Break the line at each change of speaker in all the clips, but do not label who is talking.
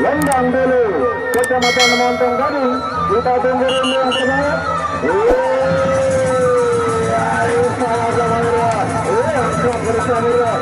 Lembang dulu, Kecamatan Montong Gading. Kita tunggu dulu yang terbaik. Ayo sama-sama ya. Angkat bersama ya.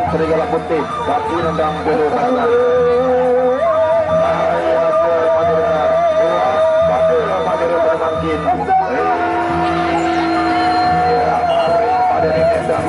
Serigala Putih, kaki nendang dulu pasar. Ayo Madura, Madura pada bangkit. Pada nendang.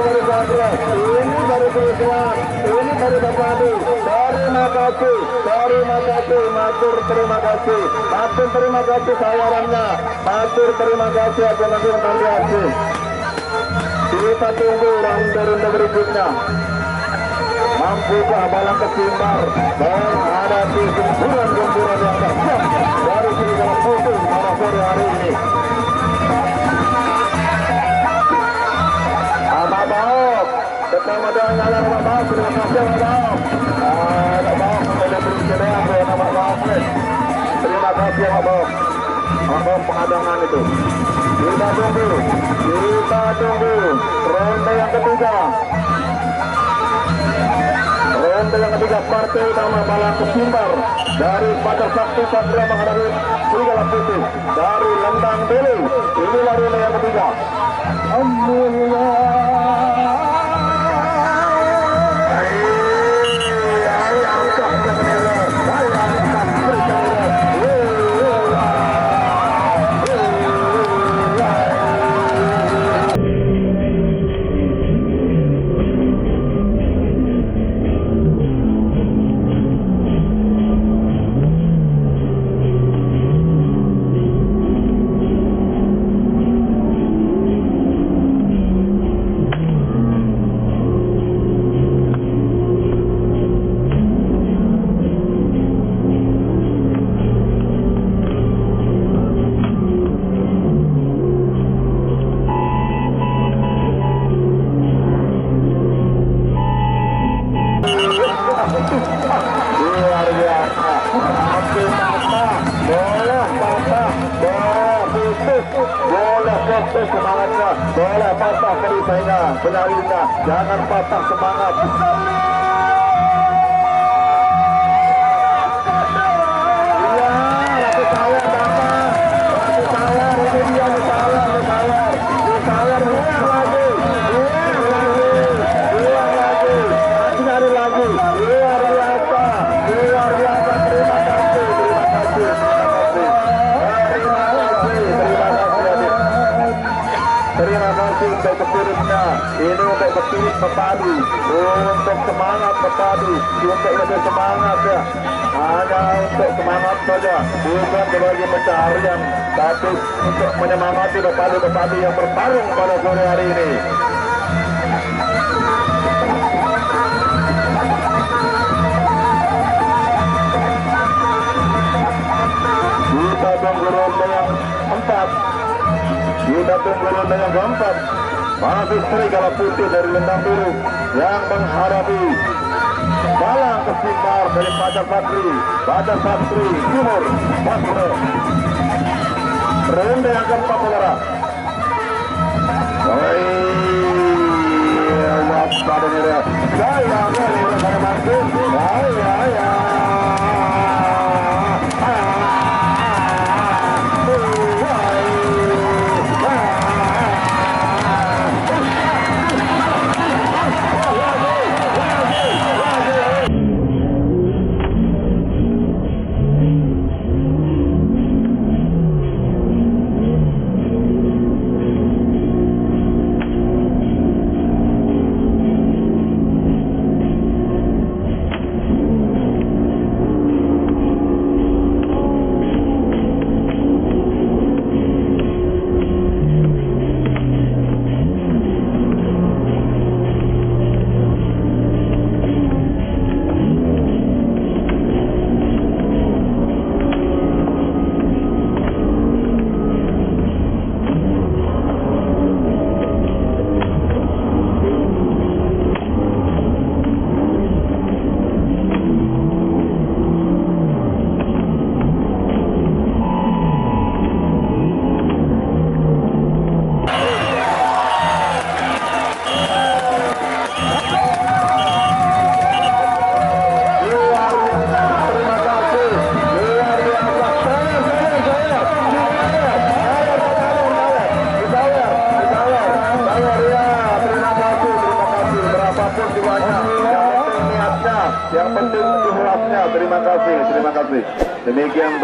baru saja. Ini baru kerusuhan. Ini baru terjadi. Terima kasih, matur terima kasih. Matur terima kasih sawarannya. Matur terima kasih akan nanti hasil. Kita tunggu ronde berikutnya. Mampukah Balang Kecimbar menghadapi gempuran-gempuran yang dahsyat dari Serigala Putih pada sore hari ini? Abah Baok, bersama dengan Abah Baok, terima kasih Abah Baok. Abah Baok sudah bersedia dengan Abah Baok. Terima kasih Abah Baok. Abah pengadangan itu. Kita tunggu ronde yang ketiga. Ronde yang ketiga partai utama Balang Kecimbar dari Fajar Sakti Satria menghadapi Serigala Putih dari Lembang Belu. Inilah ronde yang ketiga. Luar biasa. Oke, bola putus semangatnya, bola patah perisainya, penyalinya, jangan patah semangat. Terima kasih untuk kepiritnya. Ini untuk kepirit pepadu, untuk semangat pepadu, untuk lebih semangat ya. Hanya untuk semangat saja, bukan sebagai pencaharian, tapi untuk menyemangati pepadu-pepadu yang bertarung pada sore hari ini. Kita tunggu ronde yang keempat. Kita tunggu ronde yang keempat. Masih Serigala Putih dari Lembang Biru yang menghadapi Balang Kecimbar dari Fajar Sakti Timur Basro. Ronde yang keempat saudara. Waspada dia. Saya masuk. Yang penting ikhlasnya. Terima kasih. Demikian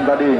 tadi